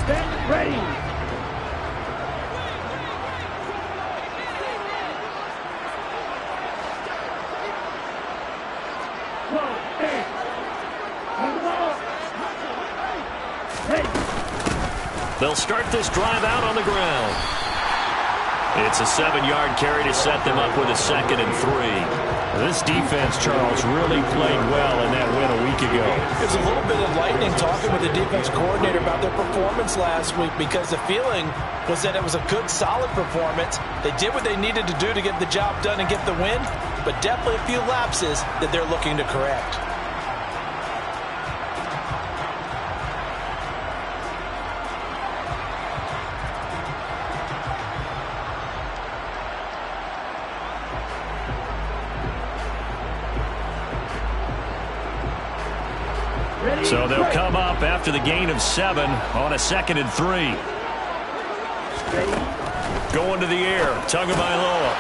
Get ready. They'll start this drive out on the ground. It's a 7-yard carry to set them up with a 2nd and 3. This defense, Charles, really played well in that win a week ago. There's a little bit of lightning talking with the defense coordinator about their performance last week because the feeling was that it was a good, solid performance. They did what they needed to do to get the job done and get the win, but definitely a few lapses that they're looking to correct. So they'll come up after the gain of 7 on a 2nd and 3. Going to the air. Tagovailoa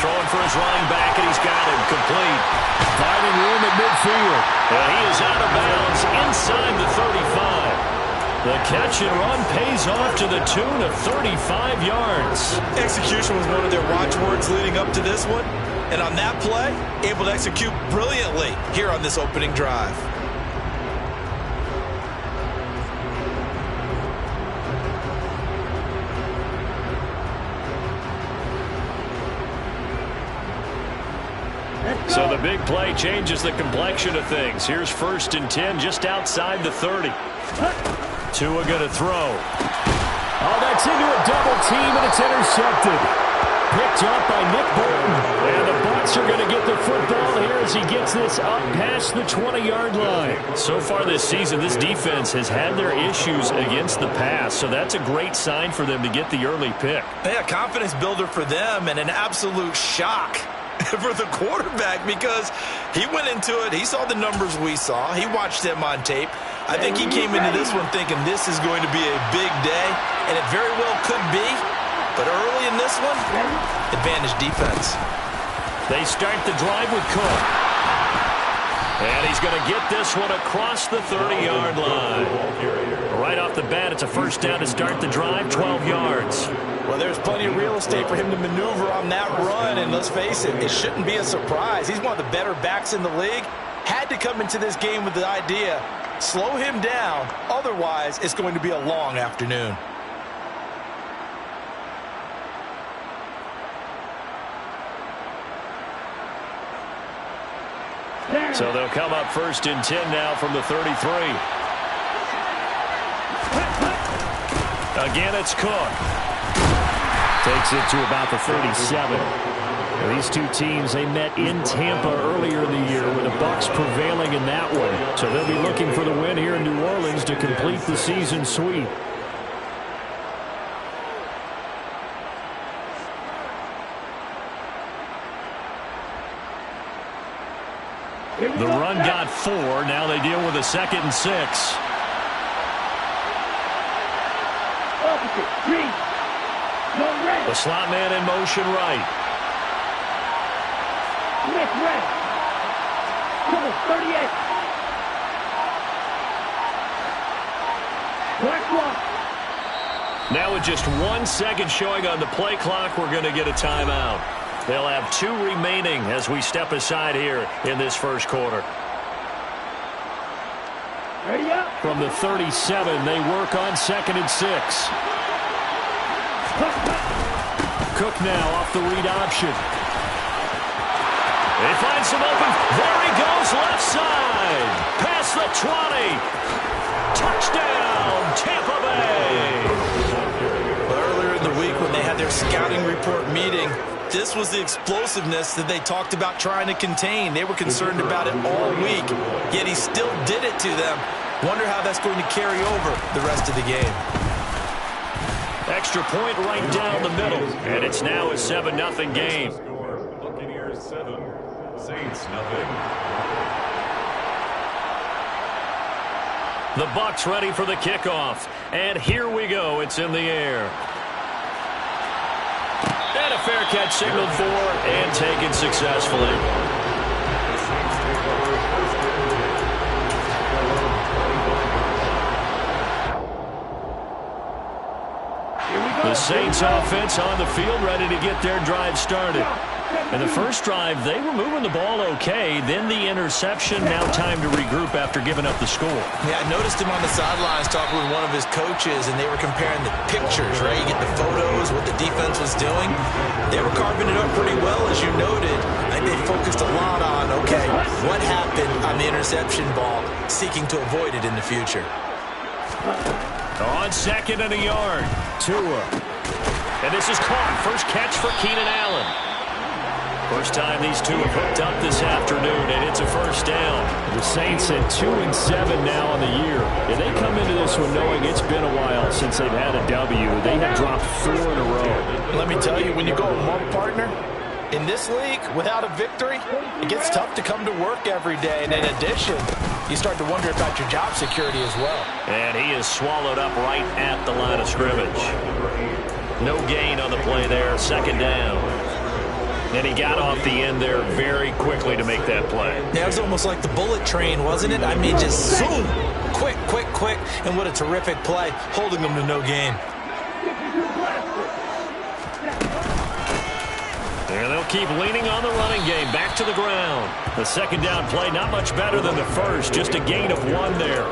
throwing for his running back, and he's got him complete. Finding room at midfield. And he is out of bounds inside the 35. The catch and run pays off to the tune of 35 yards. Execution was one of their watchwords leading up to this one. And on that play, able to execute brilliantly here on this opening drive. So the big play changes the complexion of things. Here's 1st and 10 just outside the 30. Tua going to throw. Oh, that's into a double team, and it's intercepted. Picked up by Nick Bolton. And the Bucs are going to get the football here as he gets this up past the 20-yard line. So far this season, this defense has had their issues against the pass, so that's a great sign for them to get the early pick. Yeah, confidence builder for them and an absolute shock for the quarterback because he went into it. He saw the numbers we saw. He watched them on tape. I think he came into this one thinking this is going to be a big day, and it very well could be. But early in this one, advantage defense. They start the drive with Cook. And he's going to get this one across the 30-yard line. Right off the bat, it's a 1st down to start the drive, 12 yards. Well, there's plenty of real estate for him to maneuver on that run, and let's face it, it shouldn't be a surprise. He's one of the better backs in the league. Had to come into this game with the idea, slow him down, otherwise it's going to be a long afternoon. So they'll come up 1st and 10 now from the 33. Again, it's Cook. Takes it to about the 37. These two teams, they met in Tampa earlier in the year with the Bucs prevailing in that one. So they'll be looking for the win here in New Orleans to complete the season sweep. The run got 4. Now they deal with a 2nd and 6. The slot man in motion right. Now with just 1 second showing on the play clock, we're going to get a timeout. They'll have 2 remaining as we step aside here in this first quarter. Ready up. From the 37, they work on 2nd and 6. Cook now off the read option. He finds some open. There he goes, left side. Past the 20. Touchdown, Tampa Bay. Well, earlier in the week when they had their scouting report meeting, this was the explosiveness that they talked about trying to contain. They were concerned about it all week, yet he still did it to them. Wonder how that's going to carry over the rest of the game. Extra point right down the middle, and it's now a 7-0 game. Buccaneers 7, Saints 0. The Bucs ready for the kickoff, and here we go. It's in the air. And a fair catch signaled for and taken successfully. The Saints offense on the field, ready to get their drive started. In the first drive, they were moving the ball okay. Then the interception. Now time to regroup after giving up the score. Yeah, I noticed him on the sidelines talking with one of his coaches, and they were comparing the pictures, right? You get the photos, what the defense was doing. They were carving it up pretty well, as you noted. And they focused a lot on, okay, what happened on the interception ball, seeking to avoid it in the future. On second and a yard, Tua. And this is caught. First catch for Keenan Allen. First time these two have hooked up this afternoon, and it's a first down. The Saints at 2-7 now on the year. And they come into this one knowing it's been a while since they've had a W. They have dropped 4 in a row. Let me tell you, when you go among partner, in this league, without a victory, it gets tough to come to work every day. And in addition, you start to wonder about your job security as well. And he is swallowed up right at the line of scrimmage. No gain on the play there, second down. And he got off the end there very quickly to make that play. Yeah, it was almost like the bullet train, wasn't it? I mean, just zoom, quick, quick, quick. And what a terrific play, holding them to no gain. And they'll keep leaning on the running game. Back to the ground. The second down play, not much better than the first. Just a gain of 1 there.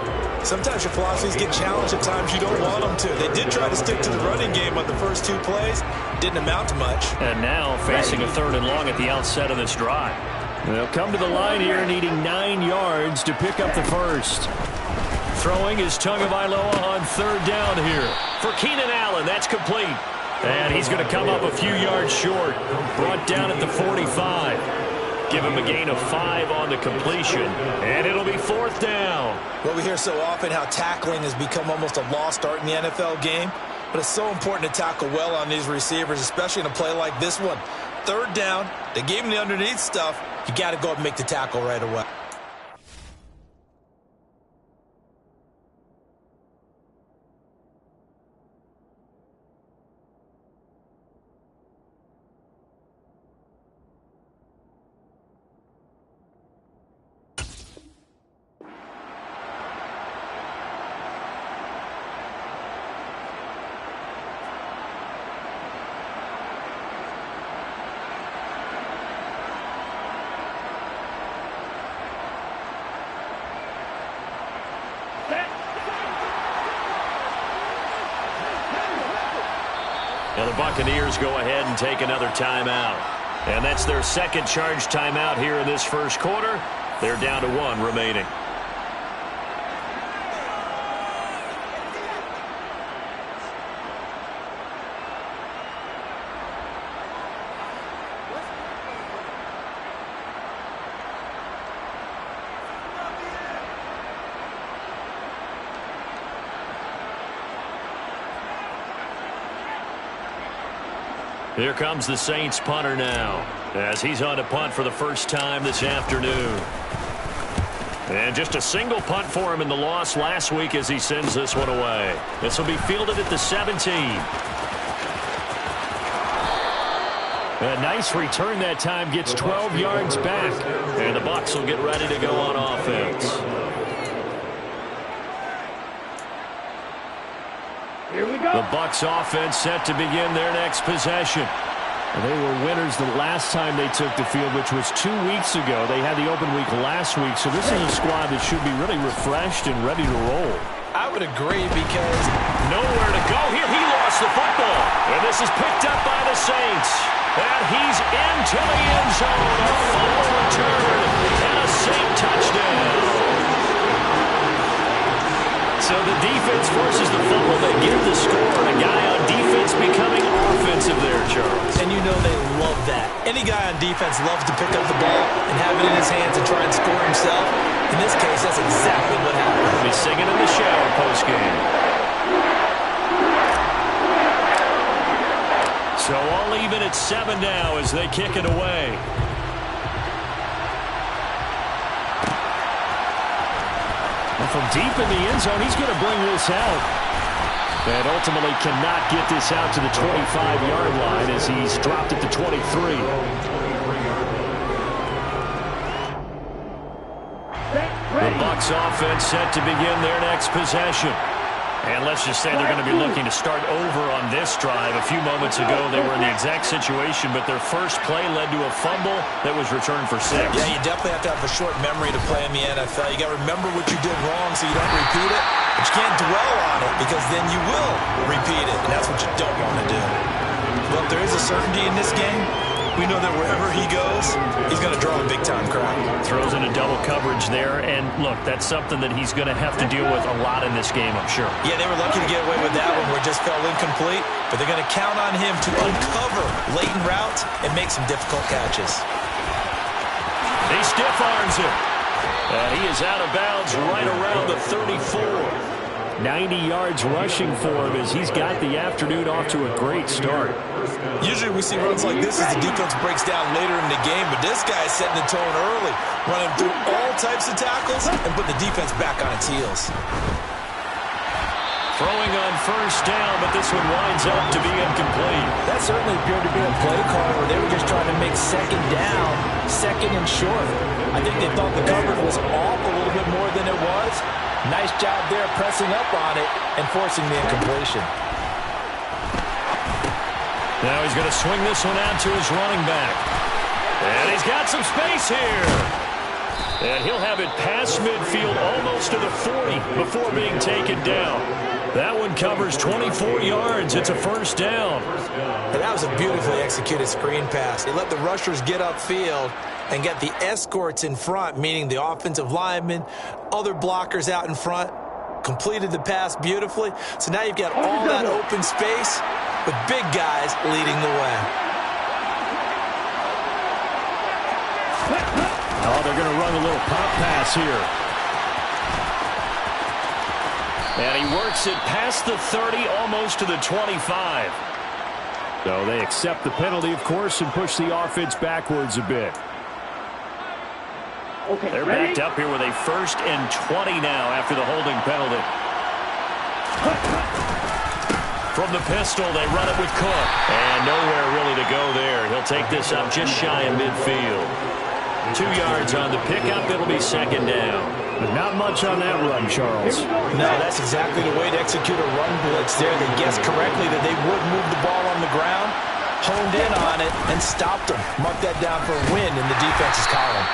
Sometimes your philosophies get challenged at times you don't want them to. They did try to stick to the running game on the first 2 plays. Didn't amount to much. And now facing a 3rd and long at the outset of this drive. They'll come to the line here needing 9 yards to pick up the first. Throwing is Tagovailoa on 3rd down here. For Keenan Allen, that's complete. And he's going to come up a few yards short. Brought down at the 45. Give him a gain of 5 on the completion. And it'll be 4th down. Well, we hear so often how tackling has become almost a lost art in the NFL game. But it's so important to tackle well on these receivers, especially in a play like this one. 3rd down, they gave him the underneath stuff. You got to go up and make the tackle right away. Now the Buccaneers go ahead and take another timeout. And that's their second charge timeout here in this first quarter. They're down to 1 remaining. Here comes the Saints punter now, as he's on to punt for the first time this afternoon. And just a single punt for him in the loss last week as he sends this one away. This will be fielded at the 17. A nice return that time, gets 12 yards back. And the Bucs will get ready to go on offense. Here we go. The Bucs offense set to begin their next possession. And they were winners the last time they took the field, which was 2 weeks ago. They had the open week last week, so this is a squad that should be really refreshed and ready to roll. I would agree because nowhere to go here. He lost the football. And this is picked up by the Saints. And he's into the end zone. A fumble return and a Saint touchdown. So the defense forces the fumble. They get the score. And a guy on defense becoming offensive there, Charles. And you know they love that. Any guy on defense loves to pick up the ball and have it in his hands and try and score himself. In this case, that's exactly what happened. He'll be singing in the shower postgame. So all even at 7 now as they kick it away. And from deep in the end zone, he's going to bring this out. And ultimately cannot get this out to the 25-yard line as he's dropped at the 23. The Bucs offense set to begin their next possession. And let's just say they're going to be looking to start over on this drive. A few moments ago, they were in the exact situation, but their first play led to a fumble that was returned for 6. Yeah, you definitely have to have a short memory to play in the NFL. You got to remember what you did wrong so you don't repeat it. But you can't dwell on it because then you will repeat it, and that's what you don't want to do. Well, if there is a certainty in this game, we know that wherever he goes, he's going to draw a big-time crowd. Throws in a double coverage there, and look, that's something that he's going to have to deal with a lot in this game, I'm sure. Yeah, they were lucky to get away with that one where it just fell incomplete, but they're going to count on him to uncover latent routes and make some difficult catches. He stiff arms it. And he is out of bounds right around the 34. 90 yards rushing for him as he's got the afternoon off to a great start. Usually we see runs like this as the defense breaks down later in the game, but this guy is setting the tone early, running through all types of tackles and putting the defense back on its heels. Throwing on first down, but this one winds up to be incomplete. That certainly appeared to be a play call where they were just trying to make second down, second and short. I think they thought the coverage was off a little bit more than it was. Nice job there pressing up on it and forcing the incompletion. Now he's going to swing this one out to his running back. And he's got some space here. And he'll have it past midfield almost to the 40 before being taken down. That one covers 24 yards. It's a first down. And that was a beautifully executed screen pass. They let the rushers get upfield and get the escorts in front, meaning the offensive linemen, other blockers out in front, completed the pass beautifully. So now you've got all that open space with big guys leading the way. Oh, they're going to run a little pop pass here. And he works it past the 30, almost to the 25. So they accept the penalty, of course, and push the offense backwards a bit. Okay, They're ready? backed up here with a 1st and 20 now after the holding penalty. From the pistol, they run it with Cook. And nowhere really to go there. He'll take this up just shy of midfield. 2 yards on the pickup. It'll be second down. But not much on that run, Charles. No, that's exactly the way to execute a run blitz there. They guessed correctly that they would move the ball on the ground, honed in on it, and stopped them. Mark that down for a win in the defense's column.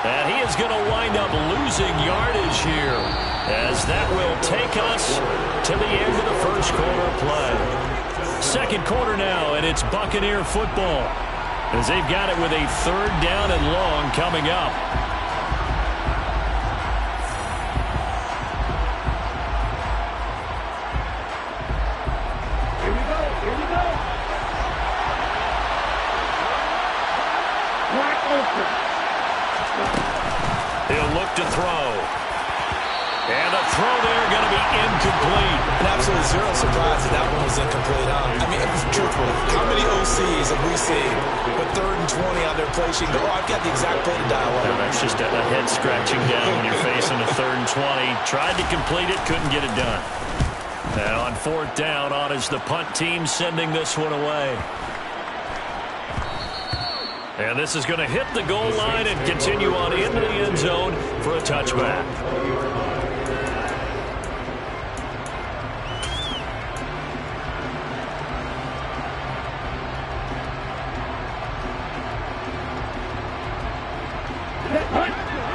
And he is going to wind up losing yardage here, as that will take us to the end of the first quarter play. Second quarter now, and it's Buccaneer football, as they've got it with a 3rd down and long coming up. Here we go. Here we go. Black open. He'll look to throw. And the throw there going to be incomplete. And absolutely zero surprise that that one was incomplete, huh? I mean, truthfully, how many OCs have we seen with 3rd and 20 on their play sheet and go, oh, I've got the exact play to dial up? That's just a head scratching down when you're facing a 3rd and 20. Tried to complete it, couldn't get it done. Now on 4th down, on is the punt team sending this one away. And this is going to hit the goal line and continue on into the end zone for a touchback.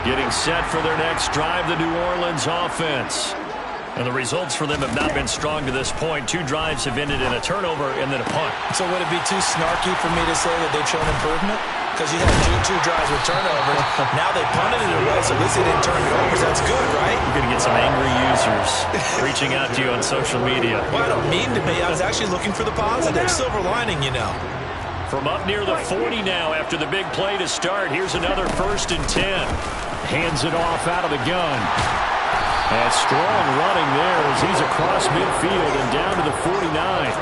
Getting set for their next drive, the New Orleans offense. And the results for them have not been strong to this point. 2 drives have ended in a turnover and then a punt. So would it be too snarky for me to say that they've shown improvement? Because you had two drives with turnovers. Now they punted it away, so at least they didn't turn it over. So that's good, right? You're going to get some angry users reaching out to you on social media. Well, I don't mean to be. I was actually looking for the positive. Silver lining, you know. From up near the 40 now after the big play to start. Here's another 1st and 10. Hands it off out of the gun. And strong running there as he's across midfield and down to the 49.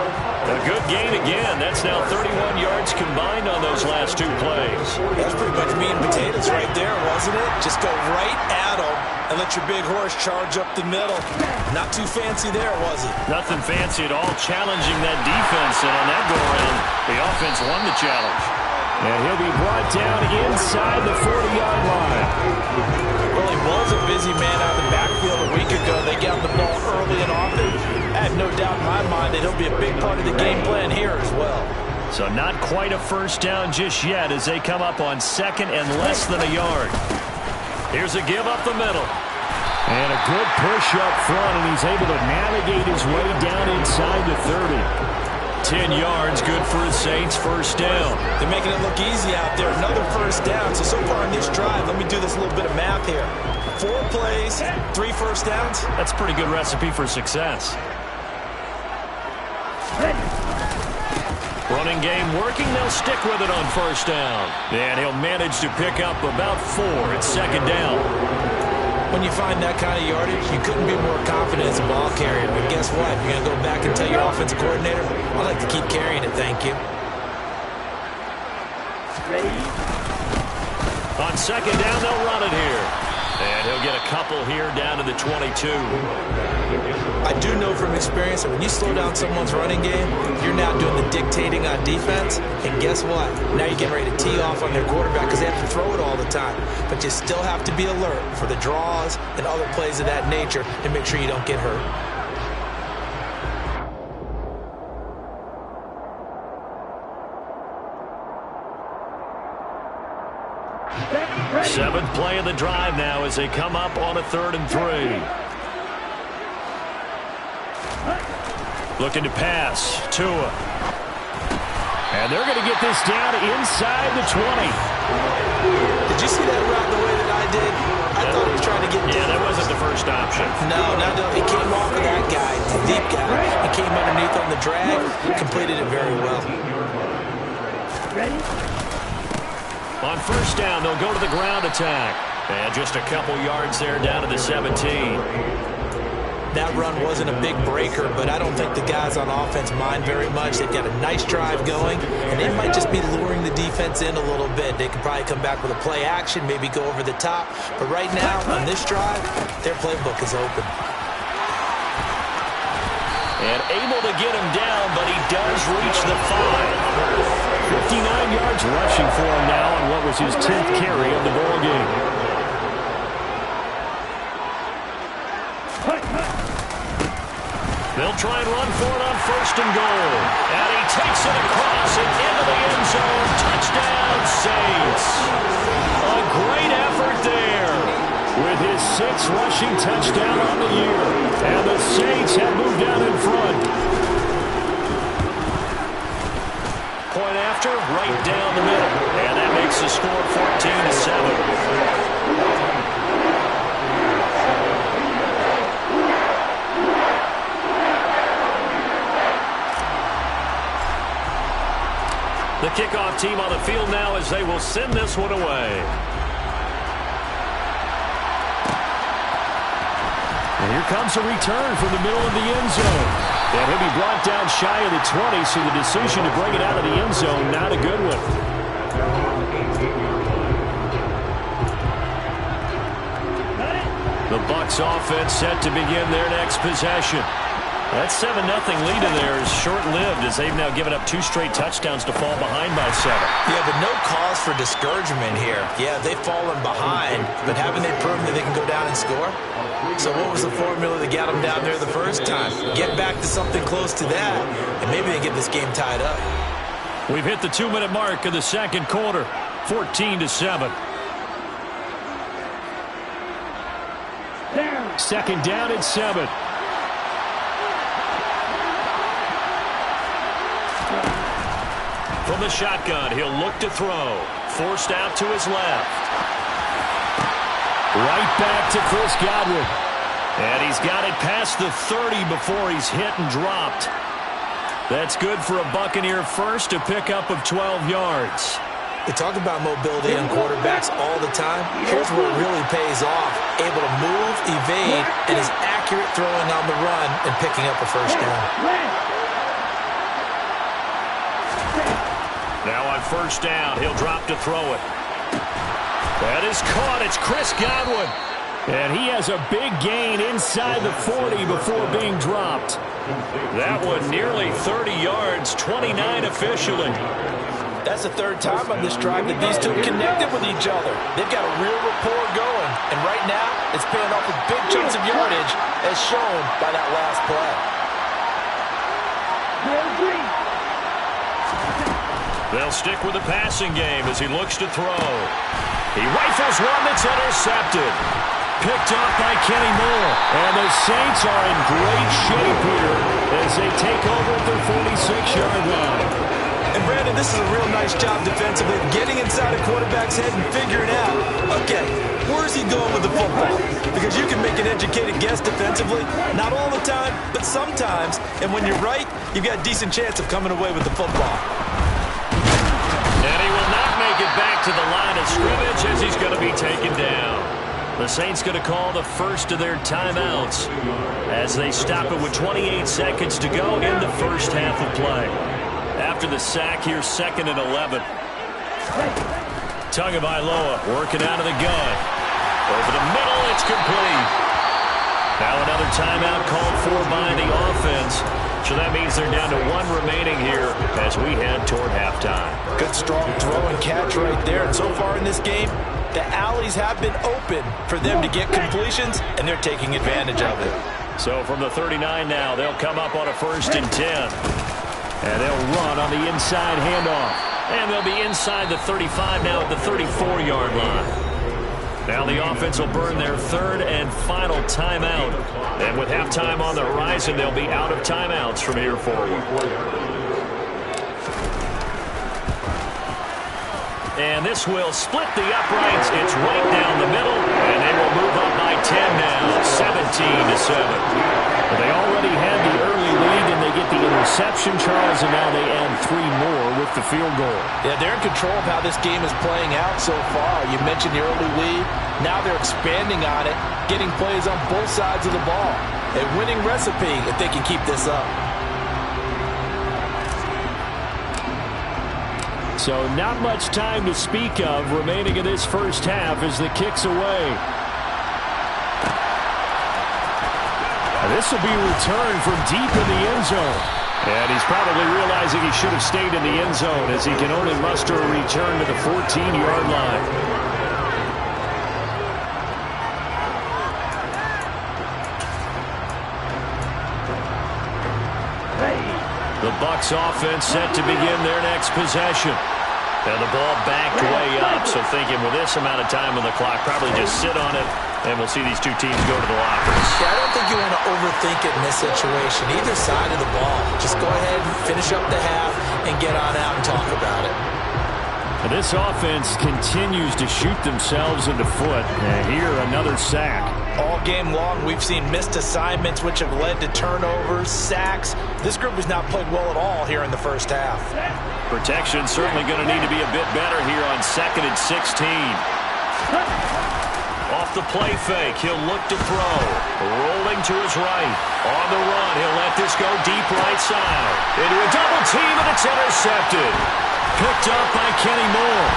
A good gain again. That's now 31 yards combined on those last 2 plays. That's pretty much meat and potatoes right there, wasn't it? Just go right at them and let your big horse charge up the middle. Not too fancy there, was it? Nothing fancy at all, challenging that defense. And on that go-around, the offense won the challenge. And he'll be brought down inside the 40-yard line. Well, he was a busy man out of the backfield a week ago. They got the ball early and often. have no doubt in my mind that he'll be a big part of the game plan here as well. So not quite a first down just yet as they come up on second and less than a yard. Here's a give up the middle. And a good push up front, and he's able to navigate his way down inside the 30. 10 yards, good for the Saints, first down. They're making it look easy out there. Another first down. So far in this drive, let me do this little bit of math here. 4 plays, 3 first downs. That's a pretty good recipe for success. Running game working. They'll stick with it on first down. And he'll manage to pick up about 4 at second down. When you find that kind of yardage, you couldn't be more confident as a ball carrier. But guess what? You're going to go back and tell your offensive coordinator, I'd like to keep carrying it, thank you. On second down, they'll run it here. And he'll get a couple here down to the 22. I do know from experience that when you slow down someone's running game, you're now doing the dictating on defense. And guess what? Now you're getting ready to tee off on their quarterback because they have to throw it all the time. But you still have to be alert for the draws and other plays of that nature to make sure you don't get hurt. Seventh play of the drive now as they come up on a 3rd and 3. Looking to pass. Tua. And they're going to get this down inside the 20. Did you see that route the way that I did? I thought he was trying to get deep. Yeah, that wasn't the first option. No, he came off of that guy, the deep guy. He came underneath on the drag, completed it very well. On first down, they'll go to the ground attack. And just a couple yards there down to the 17. That run wasn't a big breaker, but I don't think the guys on offense mind very much. They've got a nice drive going, and they might just be luring the defense in a little bit. They could probably come back with a play action, maybe go over the top. But right now, on this drive, their playbook is open. And able to get him down, but he does reach the 5. 59 yards rushing for him now on what was his 10th carry of the ball game. They'll try and run for it on 1st and goal. And he takes it across and into the end zone. Touchdown, Saints. A great effort there. With his 6th rushing touchdown on the year. And the Saints have moved out in front. Point after, right down the middle. And that makes the score 14-7. The kickoff team on the field now as they will send this one away. And here comes a return from the middle of the end zone. And he'll be brought down shy of the 20, so the decision to bring it out of the end zone, not a good one. The Bucs offense set to begin their next possession. That 7-0 lead in there is short-lived as they've now given up 2 straight touchdowns to fall behind by 7. Yeah, but no cause for discouragement here. Yeah, they've fallen behind, but haven't they proven that they can go down and score? So what was the formula that got them down there the first time? Get back to something close to that, and maybe they get this game tied up. We've hit the 2-minute mark of the second quarter, 14-7. Second down and 7. From the shotgun, he'll look to throw. Forced out to his left. Right back to Chris Godwin. And he's got it past the 30 before he's hit and dropped. That's good for a Buccaneer first, to pick up of 12 yards. They talk about mobility on quarterbacks all the time. Here's where it really pays off. Able to move, evade, and is accurate throwing on the run and picking up a first down. Now on first down, he'll drop to throw it. That is caught. It's Chris Godwin. And he has a big gain inside the 40 before being dropped. That one nearly 30 yards, 29 officially. That's the 3rd time on this drive that these two connected with each other. They've got a real rapport going. And right now, it's paying off with big chunks of yardage as shown by that last play. They'll stick with the passing game as he looks to throw. He rifles one that's intercepted. Picked off by Kenny Moore. And the Saints are in great shape here as they take over at their 46-yard line. And Brandon, this is a real nice job defensively of getting inside a quarterback's head and figuring out, okay, where's he going with the football? Because you can make an educated guess defensively, not all the time, but sometimes. And when you're right, you've got a decent chance of coming away with the football. And he will not make it back to the line of scrimmage as he's going to be taken down. The Saints going to call the first of their timeouts as they stop it with 28 seconds to go in the first half of play. After the sack, here's 2nd and 11. Tagovailoa working out of the gun. Over the middle, it's complete. Now another timeout called for by the offense. So that means they're down to 1 remaining here as we head toward halftime. Good strong throw and catch right there. And so far in this game, the alleys have been open for them to get completions, and they're taking advantage of it. So from the 39 now, they'll come up on a 1st and 10. And they'll run on the inside handoff. And they'll be inside the 35 now at the 34-yard line. Now the offense will burn their 3rd and final timeout. And with halftime on the horizon, they'll be out of timeouts from here forward. And this will split the uprights. It's right down the middle. And they will move up by 10 now, 17-7. They already had the early lead, and they get the interception, Charles, and now they add 3 more with the field goal. Yeah, they're in control of how this game is playing out so far. You mentioned the early lead. Now they're expanding on it, getting plays on both sides of the ball. A winning recipe if they can keep this up. So not much time to speak of remaining in this first half as the kick's away. This will be returned from deep in the end zone. And he's probably realizing he should have stayed in the end zone as he can only muster a return to the 14-yard line. The Bucs offense set to begin their next possession. And the ball backed way up, so thinking with this amount of time on the clock, probably just sit on it, and we'll see these two teams go to the lockers. Yeah, I don't think you want to overthink it in this situation, either side of the ball. Just go ahead and finish up the half and get on out and talk about it. And this offense continues to shoot themselves in the foot. And here, another sack. All game long, we've seen missed assignments, which have led to turnovers, sacks. This group has not played well at all here in the first half. Protection certainly going to need to be a bit better here on 2nd and 16. Off the play fake, he'll look to throw. Rolling to his right. On the run, he'll let this go deep right side. Into a double team, and it's intercepted. Picked up by Kenny Moore.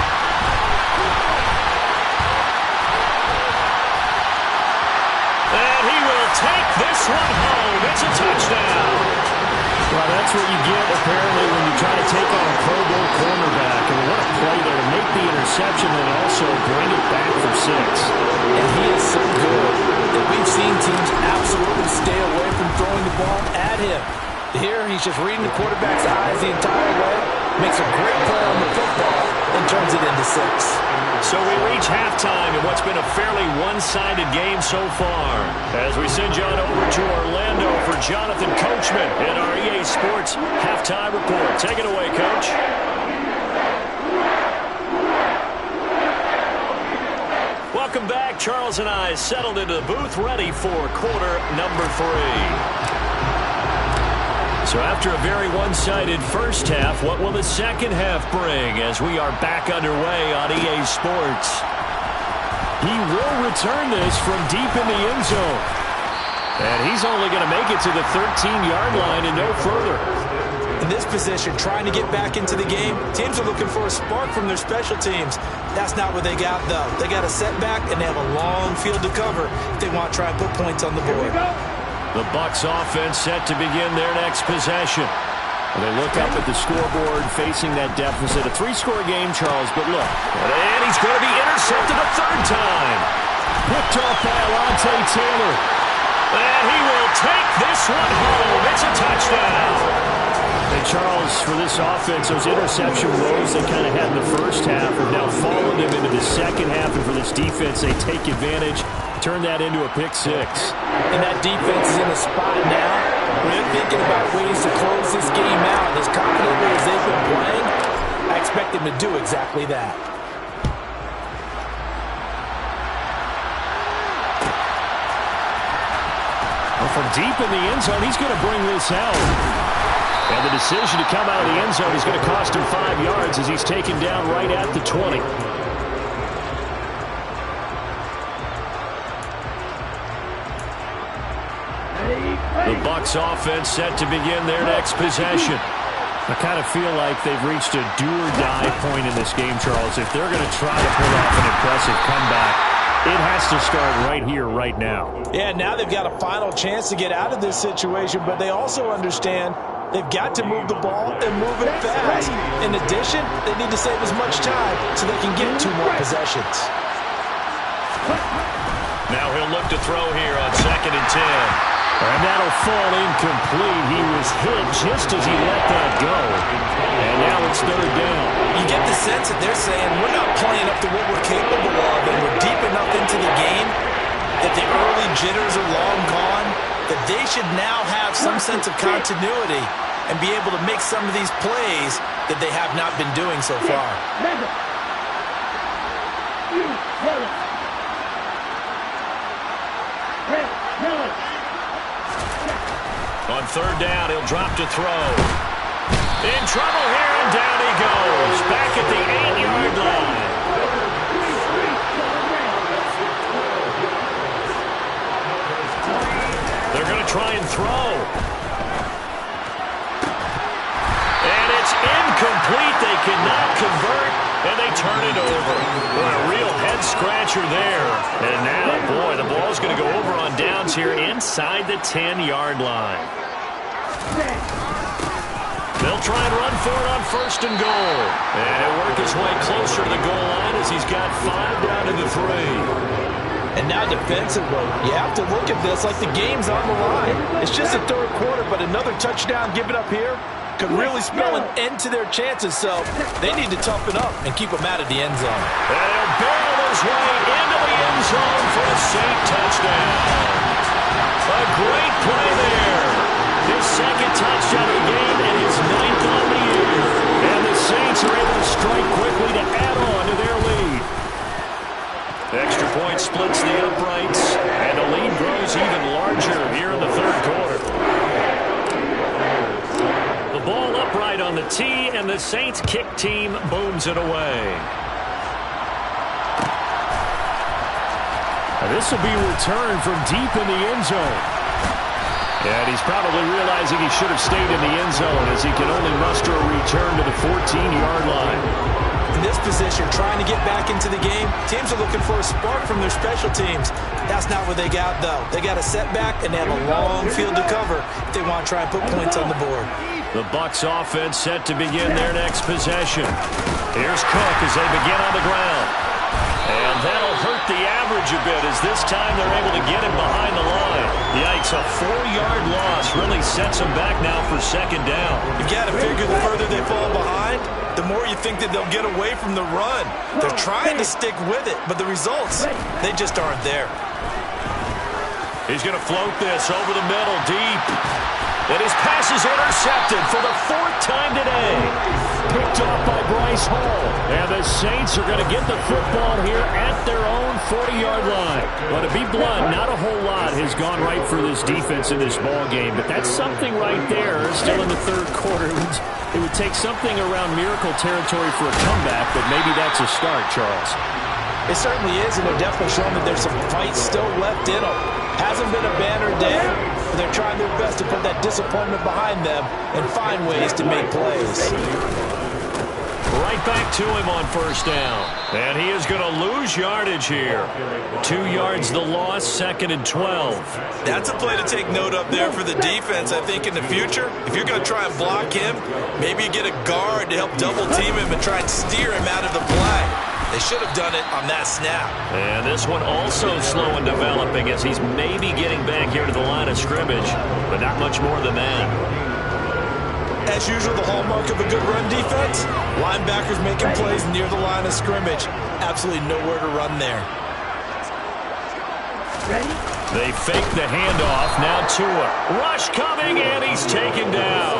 And he will take this one home. It's a touchdown. Well, that's what you get, apparently, when you try to take on a Pro Bowl cornerback. And what a play there to make the interception and also bring it back for 6. And he is so good that we've seen teams absolutely stay away from throwing the ball at him. Here, he's just reading the quarterback's eyes the entire way. Makes a great play on the football and turns it into 6. So we reach halftime in what's been a fairly one-sided game so far. As we send John over to Orlando for Jonathan Coachman in our EA Sports Halftime Report. Take it away, Coach. Welcome back. Charles and I settled into the booth ready for quarter number 3. So after a very one-sided first half, what will the second half bring as we are back underway on EA Sports? He will return this from deep in the end zone. And he's only going to make it to the 13-yard line and no further. In this position, trying to get back into the game, teams are looking for a spark from their special teams. That's not what they got, though. They got a setback, and they have a long field to cover if they want to try and put points on the board. The Bucs offense set to begin their next possession. And they look up at the scoreboard facing that deficit. A 3-score game, Charles, but look. And he's going to be intercepted a 3rd time. Picked off by Alontae Taylor. And he will take this one home. It's a touchdown. And Charles, for this offense, those interception woes they kind of had in the first half have now followed them into the second half. And for this defense, they take advantage, turn that into a pick six. And that defense is in a spot now where they're thinking about ways to close this game out. As confidently as they've been playing, I expect them to do exactly that. Well, from deep in the end zone, he's going to bring this out. And the decision to come out of the end zone is going to cost him 5 yards as he's taken down right at the 20. The Bucs offense set to begin their next possession. I kind of feel like they've reached a do-or-die point in this game, Charles. If they're going to try to pull off an impressive comeback, it has to start right here, right now. Yeah, now they've got a final chance to get out of this situation, but they also understand they've got to move the ball and move it fast. In addition, they need to save as much time so they can get 2 more possessions. Now he'll look to throw here on 2nd and 10. And that'll fall incomplete. He was hit just as he let that go. And now it's 3rd down. You get the sense that they're saying we're not playing up to what we're capable of, and we're deep enough into the game that the early jitters are long gone, that they should now have some sense of continuity and be able to make some of these plays that they have not been doing so far. On 3rd down, he'll drop to throw. In trouble here, and down he goes. Back at the 8-yard line. They're going to try and throw. And it's incomplete. They cannot convert, and they turn it over. Boy, a real head-scratcher there. And now, boy, the ball's going to go over on downs here inside the 10-yard line. They'll try and run for it on 1st and goal. And he'll work his way closer to the goal line as he's got 5 down to the 3. And now defensively, you have to look at this like the game's on the line. It's just the 3rd quarter, but another touchdown given up here could really spell an end to their chances, so they need to toughen up and keep them out of the end zone. And he'll barrel his way into the end zone for a Saint touchdown. A great play there. His 2nd touchdown of the game and his 9th on the year. And the Saints are able to strike quickly to add on to their lead. The extra point splits the uprights, and the lead grows even larger here in the 3rd quarter. The ball upright on the tee, and the Saints kick team booms it away. Now this will be returned from deep in the end zone. And he's probably realizing he should have stayed in the end zone as he can only muster a return to the 14-yard line. In this position, trying to get back into the game, teams are looking for a spark from their special teams. That's not what they got, though. They got a setback, and they have a long field to cover if they want to try and put points on the board. The Bucs offense set to begin their next possession. Here's Cook as they begin on the ground. And that'll hurt the average a bit as this time they're able to get him behind the line. Yikes, a 4-yard loss really sets them back now for 2nd down. You've got to figure the further they fall behind, the more you think that they'll get away from the run. They're trying to stick with it, but the results, they just aren't there. He's going to float this over the middle deep. And his pass is intercepted for the 4th time today. Picked off by Bryce Hall. And the Saints are going to get the football here at their own 40-yard line. But to be blunt, not a whole lot has gone right for this defense in this ball game. But that's something right there. Still in the 3rd quarter. It would take something around miracle territory for a comeback, but maybe that's a start, Charles. It certainly is, and they're definitely showing that there's some fight still left in them. Hasn't been a banner day, but they're trying their best to put that disappointment behind them and find ways to make plays. Right back to him on 1st down. And he is going to lose yardage here. 2 yards the loss, 2nd and 12. That's a play to take note of there for the defense. I think in the future, if you're going to try and block him, maybe you get a guard to help double team him and try and steer him out of the play. They should have done it on that snap. And this one also slow in developing as he's maybe getting back here to the line of scrimmage, but not much more than that. As usual, the hallmark of a good run defense, linebackers making plays near the line of scrimmage. Absolutely nowhere to run there. They fake the handoff. Now Tua. Rush coming, and he's taken down.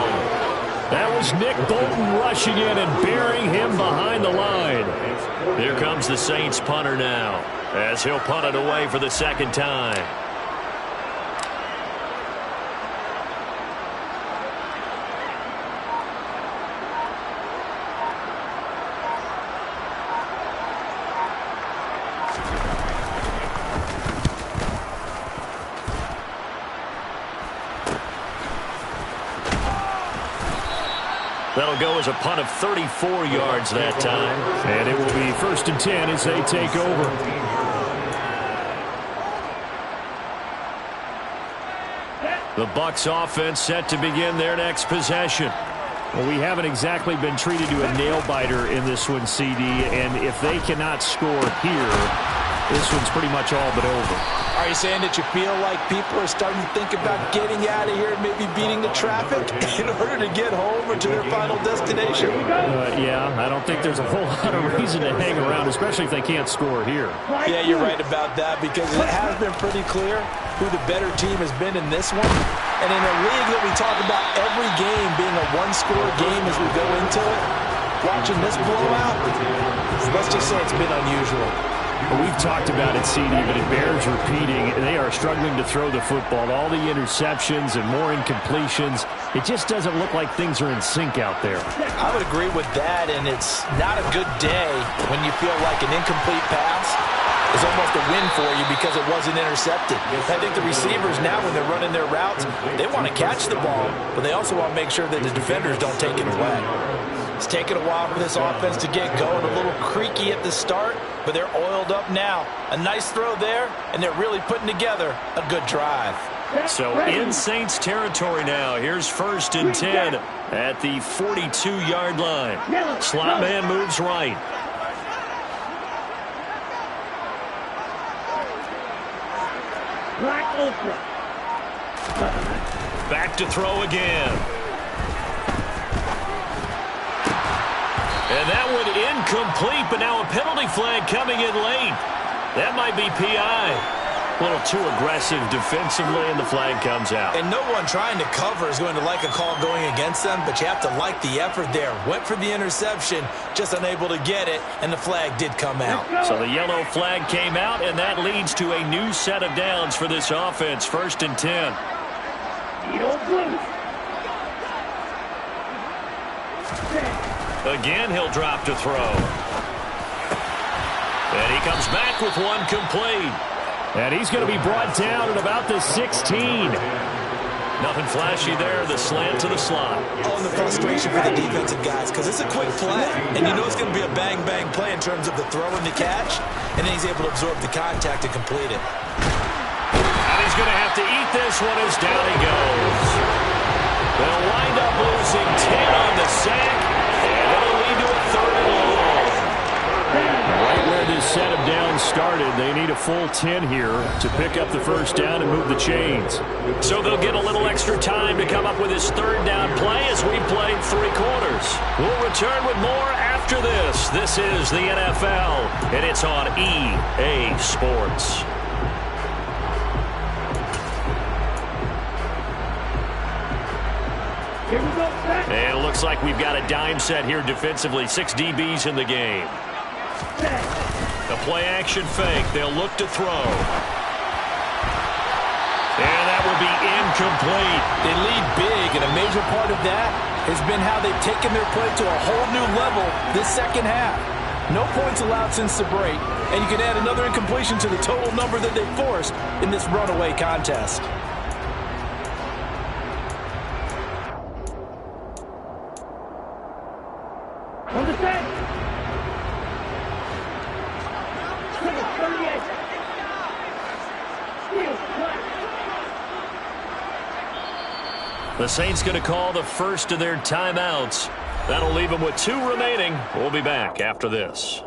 That was Nick Bolton rushing in and burying him behind the line. Here comes the Saints punter now, as he'll punt it away for the second time. That'll go as a punt of 34 yards that time. And it will be 1st and 10 as they take over. The Bucs offense set to begin their next possession. Well, we haven't exactly been treated to a nail-biter in this one, CD, and if they cannot score here, this one's pretty much all but over. Are you saying that you feel like people are starting to think about getting out of here and maybe beating the traffic in order to get home or to their final destination? Yeah, I don't think there's a whole lot of reason to hang around, especially if they can't score here. Yeah, you're right about that because it has been pretty clear who the better team has been in this one. And in a league that we talk about every game being a one-score game as we go into it, watching this blowout, let's just say it's been unusual. We've talked about it, CD, but it bears repeating. They are struggling to throw the football. All the interceptions and more incompletions. It just doesn't look like things are in sync out there. I would agree with that, and it's not a good day when you feel like an incomplete pass is almost a win for you because it wasn't intercepted. I think the receivers now, when they're running their routes, they want to catch the ball, but they also want to make sure that the defenders don't take it away. It's taken a while for this offense to get going, a little creaky at the start, but they're oiled up now. A nice throw there, and they're really putting together a good drive. So in Saints territory now. Here's 1st and 10 at the 42-yard line. Slot man moves right. Back to throw again. And that one incomplete, but now a penalty flag coming in late. That might be PI. A little too aggressive defensively, and the flag comes out. And no one trying to cover is going to like a call going against them, but you have to like the effort there. Went for the interception, just unable to get it, and the flag did come out. So the yellow flag came out, and that leads to a new set of downs for this offense. 1st and 10. Again, he'll drop to throw. And he comes back with one complete. And he's going to be brought down at about the 16. Nothing flashy there. The slant to the slot. Oh, and the frustration for the defensive guys because it's a quick play. And you know it's going to be a bang-bang play in terms of the throw and the catch. And then he's able to absorb the contact and complete it. And he's going to have to eat this one as down he goes. They'll wind up losing 10 on the sack. And it'll lead to a 3rd and long. Right where this set of downs started, they need a full 10 here to pick up the 1st down and move the chains. So they'll get a little extra time to come up with his 3rd down play as we played 3 quarters. We'll return with more after this. This is the NFL, and it's on EA Sports. And it looks like we've got a dime set here defensively. 6 DBs in the game. The play-action fake. They'll look to throw. And that will be incomplete. They lead big, and a major part of that has been how they've taken their play to a whole new level this second half. No points allowed since the break, and you can add another incompletion to the total number that they forced in this runaway contest. The Saints going to call the first of their timeouts. That'll leave them with 2 remaining. We'll be back after this.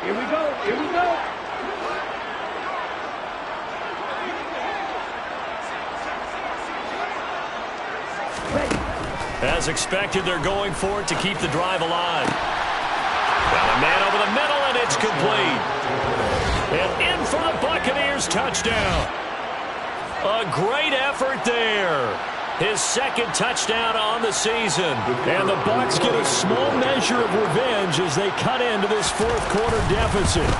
Here we go. Here we go. As expected, they're going for it to keep the drive alive. Got a man over the middle, and it's complete. And in for the Buccaneers touchdown. A great effort there. His second touchdown on the season. And the Bucs get a small measure of revenge as they cut into this fourth quarter deficit.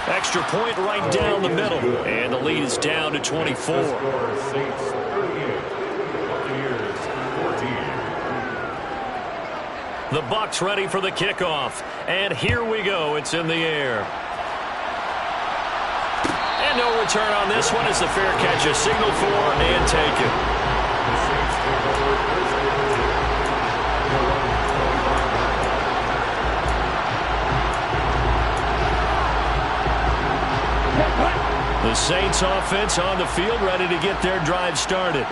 Extra point right down the middle. And the lead is down to 24. Saints 38. Buccaneers 14. The Bucs ready for the kickoff. And here we go. It's in the air. And no return on this one as the fair catch is signaled for and taken. The Saints offense on the field ready to get their drive started.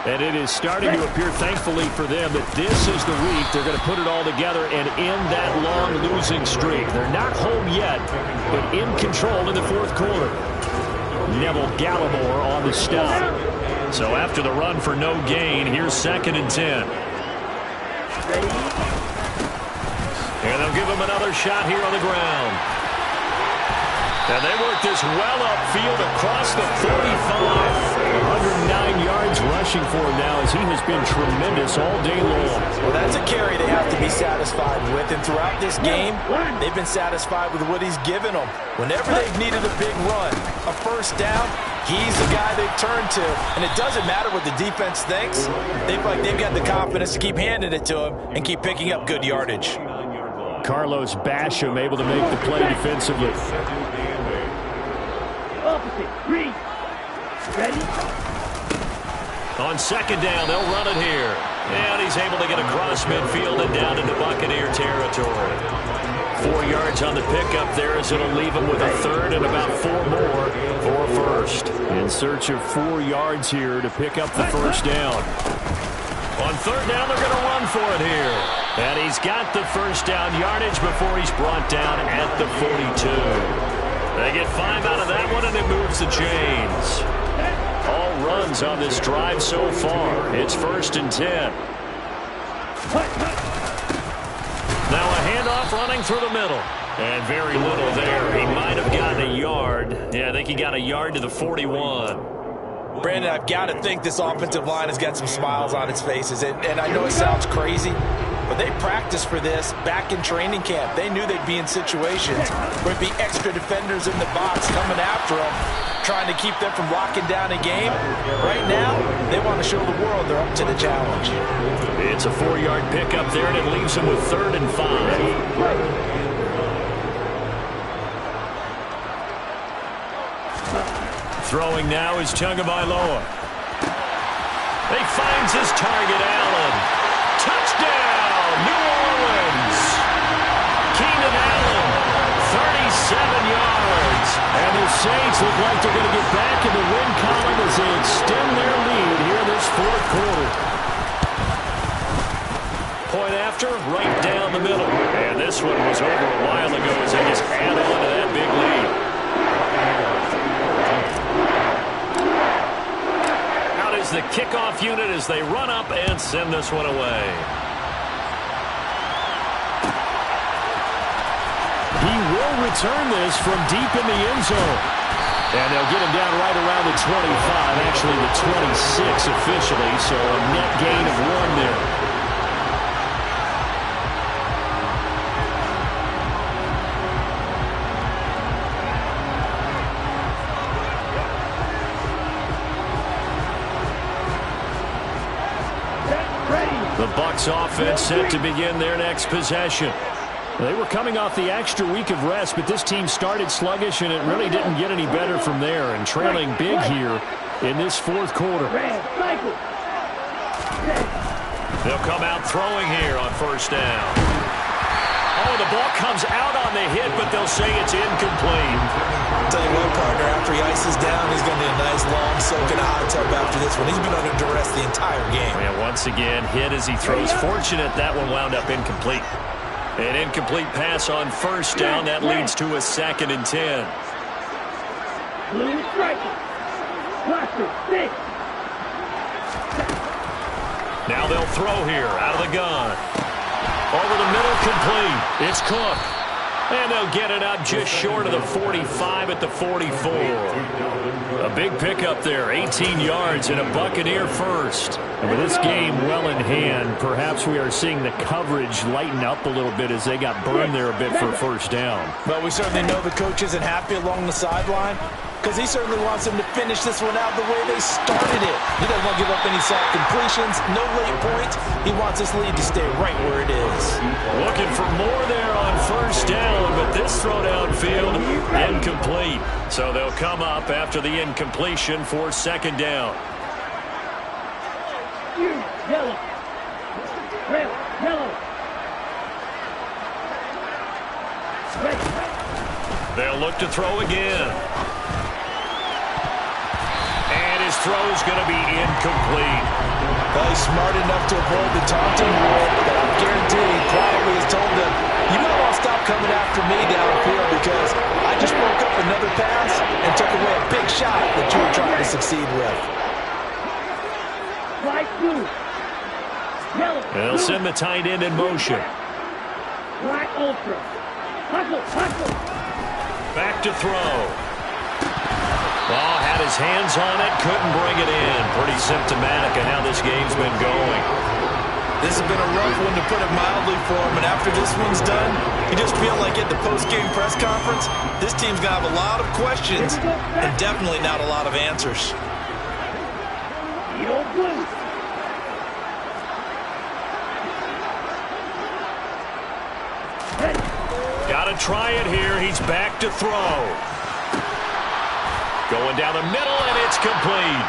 And it is starting to appear, thankfully for them, that this is the week they're going to put it all together and end that long losing streak. They're not home yet, but in control in the fourth quarter. Neville Gallimore on the stop. So after the run for no gain, here's 2nd and 10. And they'll give him another shot here on the ground. And they work this well upfield across the 45. 109 yards rushing for him now as he has been tremendous all day long. Well, that's a carry they have to be satisfied with. And throughout this game, they've been satisfied with what he's given them. Whenever they've needed a big run, a first down, he's the guy they've turned to. And it doesn't matter what the defense thinks. They've got the confidence to keep handing it to him and keep picking up good yardage. Carlos Basham able to make the play defensively. Ready? On 2nd down, they'll run it here. And he's able to get across midfield and down into Buccaneer territory. 4 yards on the pickup there as it'll leave him with a third and about 4 more for a first. In search of 4 yards here to pick up the first down. On 3rd down, they're going to run for it here. And he's got the first down yardage before he's brought down at the 42. They get 5 out of that one, and it moves the chains. All runs on this drive so far. It's 1st and 10. Now a handoff running through the middle. And very little there. He might have gotten a yard. Yeah, I think he got a yard to the 41. Brandon, I've got to think this offensive line has got some smiles on its faces. And I know it sounds crazy, but they practiced for this back in training camp. They knew they'd be in situations where it'd be extra defenders in the box coming after them, trying to keep them from locking down a game. Right now, they want to show the world they're up to the challenge. It's a 4-yard pickup there, and it leaves them with 3rd and 5. Throwing now is Tagovailoa. He finds his target, Allen. Touchdown, New Orleans. Keenan Allen, 37 yards. And the Saints look like they're going to get back in the win column as they extend their lead here in this fourth quarter. Point after, right down the middle. And this one was over a while ago as they just add on to that big lead. The kickoff unit as they run up and send this one away. He will return this from deep in the end zone. And they'll get him down right around the 25, actually the 26 officially, so a net gain of 1 there. The Bucs offense set to begin their next possession. They were coming off the extra week of rest, but this team started sluggish, and it really didn't get any better from there, and trailing big here in this fourth quarter. They'll come out throwing here on 1st down. Oh, the ball comes out on the hit, but they'll say it's incomplete. I'll tell you what, partner, after he ices down, he's going to need a nice long soak in a hot tub after this one. He's been under duress the entire game. Yeah, once again, hit as he throws. Fortunate that one wound up incomplete. An incomplete pass on 1st down. That leads to a 2nd and 10. Blue striker. Cluster, 6. Now they'll throw here out of the gun. Over the middle, complete. It's Cook. And they'll get it up just short of the 45 at the 44. A big pickup there, 18 yards and a Buccaneer first. And with this game well in hand, perhaps we are seeing the coverage lighten up a little bit as they got burned there a bit for first down. Well, we certainly know the coach isn't happy along the sideline because he certainly wants them to finish this one out the way they started it. He doesn't want to give up any soft completions, no late points. He wants this lead to stay right where it is. Looking for more there on first down, but this throw downfield incomplete. So they'll come up after the incompletion for second down. Yellow. Red. Yellow. Red. They'll look to throw again. And his throw's going to be incomplete. Well, he's smart enough to avoid the taunting rule, but I'm guaranteed he probably has told them, you might want to stop coming after me downfield because I just broke up another pass and took away a big shot that you were trying to succeed with. Light blue. Yellow. They'll send the tight end in motion. Black ultra. Hustle. Back to throw. Oh, had his hands on it, couldn't bring it in. Pretty symptomatic of how this game's been going. This has been a rough one to put it mildly for him, and after this one's done, you just feel like at the post-game press conference, this team's going to have a lot of questions and definitely not a lot of answers. Yellow blue. Red. Got to try it here. He's back to throw. Going down the middle, and it's complete.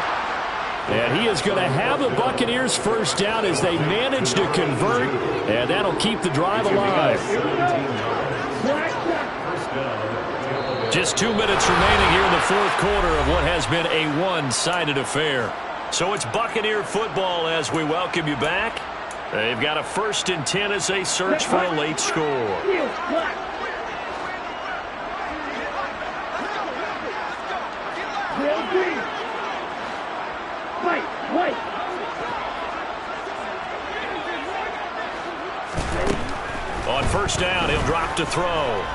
And he is going to have the Buccaneers first down as they manage to convert, and that'll keep the drive alive. Just 2 minutes remaining here in the fourth quarter of what has been a one-sided affair. So it's Buccaneer football as we welcome you back. They've got a 1st and 10 as they search for a late score. White. On first down, he'll drop to throw.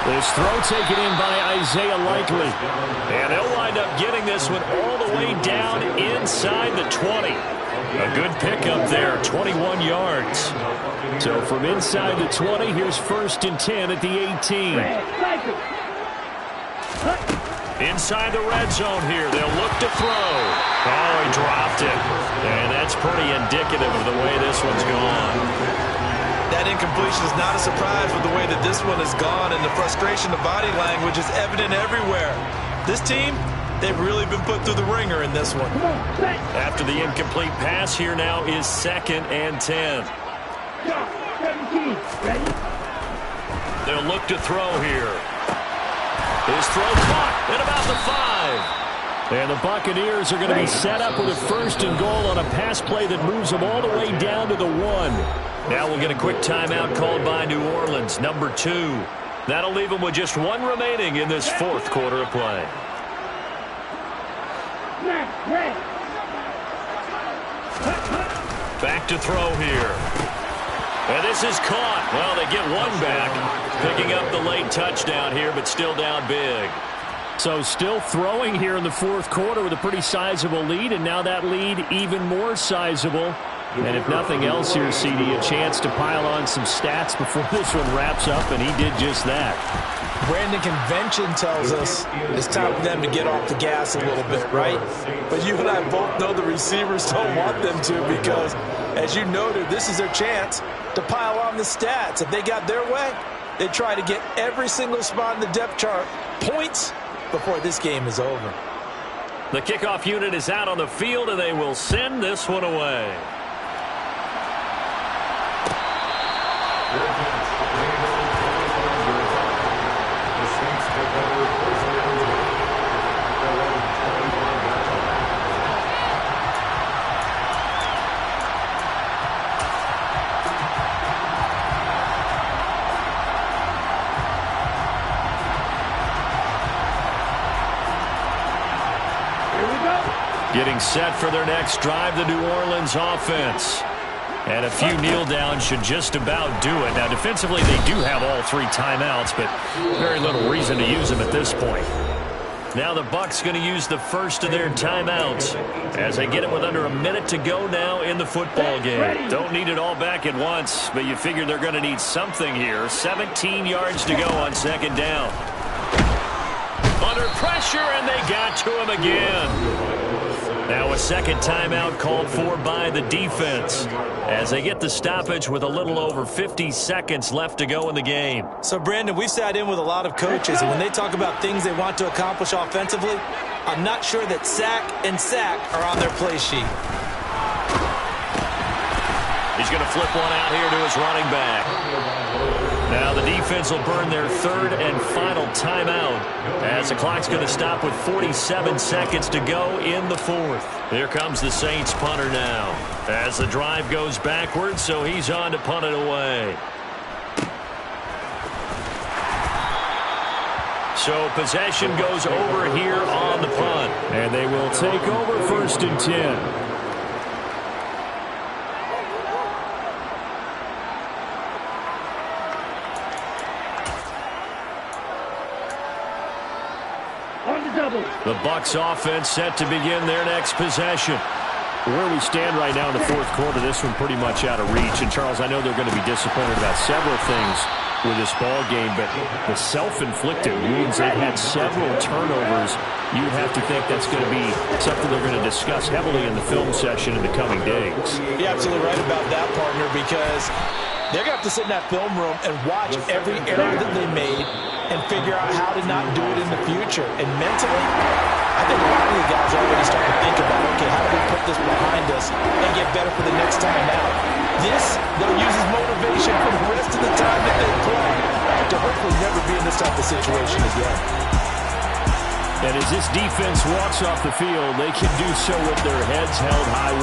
This throw taken in by Isaiah Likely. And they'll wind up getting this one all the way down inside the 20. A good pickup there, 21 yards. So from inside the 20, here's 1st and 10 at the 18. Inside the red zone here, they'll look to throw. Oh, he dropped it. And that's pretty indicative of the way this one's gone. That incompletion is not a surprise with the way that this one has gone, and the frustration of body language is evident everywhere. This team, they've really been put through the ringer in this one. After the incomplete pass, here now is 2nd and 10. 17. Ready? They'll look to throw here. His throw caught at about the 5. And the Buccaneers are going to be set up with a 1st and goal on a pass play that moves them all the way down to the 1. Now we'll get a quick timeout called by New Orleans, number 2. That'll leave them with just 1 remaining in this fourth quarter of play. Back to throw here. And this is caught. Well, they get 1 back. Picking up the late touchdown here, but still down big. So still throwing here in the fourth quarter with a pretty sizable lead, and now that lead even more sizable. And if nothing else here, CD, a chance to pile on some stats before this one wraps up, and he did just that. Brandon, convention tells us it's time for them to get off the gas a little bit, right? But you and I both know the receivers don't want them to because, as you noted, this is their chance to pile on the stats. If they got their way, they try to get every single spot in the depth chart points before this game is over. The kickoff unit is out on the field, and they will send this one away. Getting set for their next drive, the New Orleans offense. And a few kneel downs should just about do it. Now, defensively, they do have all 3 timeouts, but very little reason to use them at this point. Now the Bucs going to use the first of their timeouts as they get it with under a minute to go now in the football game. Don't need it all back at once, but you figure they're going to need something here. 17 yards to go on second down. Under pressure, and they got to him again. Now a second timeout called for by the defense as they get the stoppage with a little over 50 seconds left to go in the game. So, Brandon, we've sat in with a lot of coaches, and when they talk about things they want to accomplish offensively, I'm not sure that sack and sack are on their play sheet. He's going to flip one out here to his running back. Now the defense will burn their third and final timeout as the clock's going to stop with 47 seconds to go in the fourth. Here comes the Saints punter now as the drive goes backwards, so he's on to punt it away. So possession goes over here on the punt. And they will take over first and 10. The Bucs offense set to begin their next possession. Where we stand right now in the fourth quarter, this one pretty much out of reach. And, Charles, I know they're going to be disappointed about several things with this ball game, but the self-inflicted wounds, they've had several turnovers. You would have to think that's going to be something they're going to discuss heavily in the film session in the coming days. You're absolutely right about that, partner, because they're going to have to sit in that film room and watch every error that they made and figure out how to not do it in the future. And mentally, I think a lot of the guys are already starting to think about, okay, how do we put this behind us and get better for the next time out? This, they'll use as motivation for the rest of the time that they play to hopefully never be in this type of situation again. And as this defense walks off the field, they can do so with their heads held high.